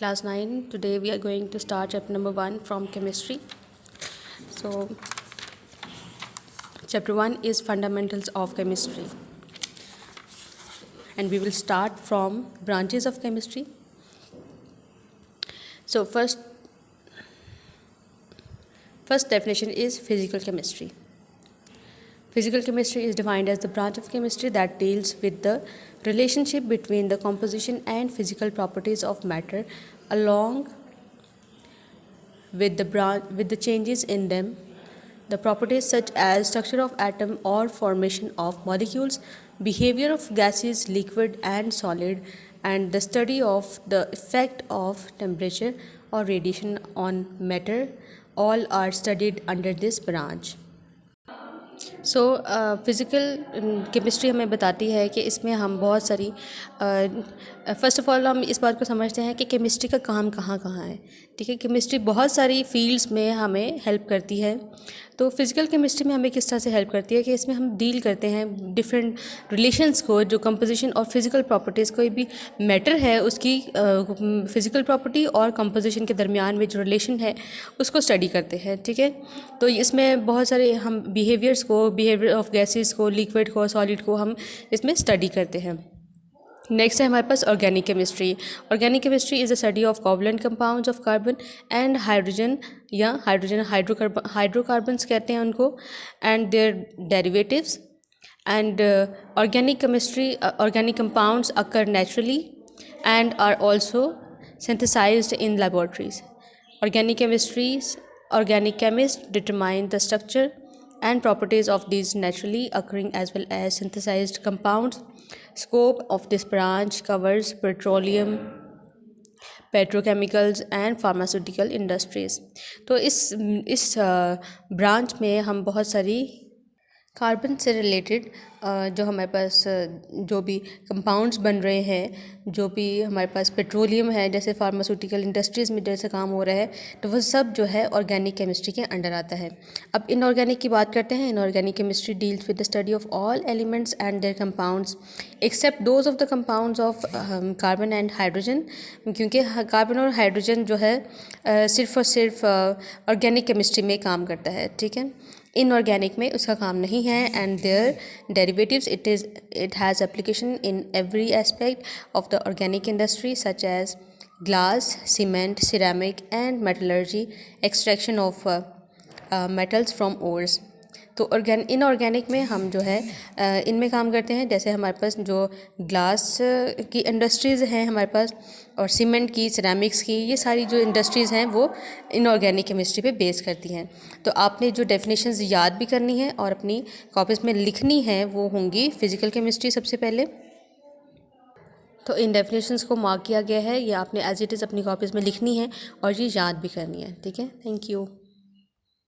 Class 9. Today we are going to start chapter number 1 from chemistry. So chapter 1 is fundamentals of chemistry, and we will start from branches of chemistry. So first definition is physical chemistry. Physical chemistry is defined as the branch of chemistry that deals with the relationship between the composition and physical properties of matter, along with the changes in them, the properties such as structure of atom or formation of molecules, behavior of gases, liquid and solid, and the study of the effect of temperature or radiation on matter. All are studied under this branch. So physical chemistry हमें बताती है कि इसमें हम बहुत सारी first of all हम इस बात को समझते हैं कि केमिस्ट्री का काम कहाँ कहाँ है. ठीक है, केमिस्ट्री बहुत सारी फील्ड्स में हमें हेल्प करती है. तो फिज़िकल केमिस्ट्री में हमें किस तरह से हेल्प करती है कि इसमें हम डील करते हैं डिफरेंट रिलेशंस को, जो कंपोजिशन और फिज़िकल प्रॉपर्टीज़, कोई भी मैटर है उसकी फ़िज़िकल प्रॉपर्टी और कंपोजिशन के दरमियान में जो रिलेशन है उसको स्टडी करते हैं. ठीक है, तो इसमें बहुत सारे हम बिहेवियर ऑफ गैसेस को, लिक्विड को, सॉलिड को हम इसमें स्टडी करते हैं. नेक्स्ट है हमारे पास organic chemistry. Organic chemistry is the study of covalent compounds of carbon and hydrogen, या हाइड्रोकार्बन्स कहते हैं उनको, and their derivatives. And organic compounds occur naturally and are also synthesized in laboratories. Organic chemists determine the structure and properties of these naturally occurring as well as synthesized compounds. Scope of this branch covers petroleum, petrochemicals and pharmaceutical industries. तो इस branch में हम बहुत सारी carbon से related जो हमारे पास जो भी कंपाउंड्स बन रहे हैं, जो भी हमारे पास पेट्रोलियम है, जैसे फार्मास्यूटिकल इंडस्ट्रीज़ में जैसे काम हो रहा है, तो वह सब जो है ऑर्गेनिक केमिस्ट्री के अंडर आता है. अब इनऑर्गेनिक की बात करते हैं. Inorganic chemistry deals with the study of all elements and their compounds except those of the compounds of carbon and hydrogen, क्योंकि कार्बन और हाइड्रोजन जो है सिर्फ और सिर्फ ऑर्गेनिक केमिस्ट्री में काम करता है. ठीक है, इनऑर्गेनिक में उसका काम नहीं है. And their derivatives, it has application in every aspect of the organic industry such as glass, cement, ceramic and metallurgy, extraction of metals from ores. तो इनऑर्गेनिक में हम जो है इनमें काम करते हैं. जैसे हमारे पास जो ग्लास की इंडस्ट्रीज़ हैं हमारे पास, और सीमेंट की, सिरेमिक्स की, ये सारी जो इंडस्ट्रीज़ हैं वो इनऑर्गेनिक केमिस्ट्री पे बेस करती हैं. तो आपने जो डेफिनेशंस याद भी करनी है और अपनी कॉपीज़ में लिखनी है वो होंगी फिज़िकल केमिस्ट्री सबसे पहले. तो इन डेफिनेशंस को मार्क किया गया है, ये आपने एज इट इज़ अपनी कॉपीज़ में लिखनी है और ये याद भी करनी है. ठीक है, थैंक यू.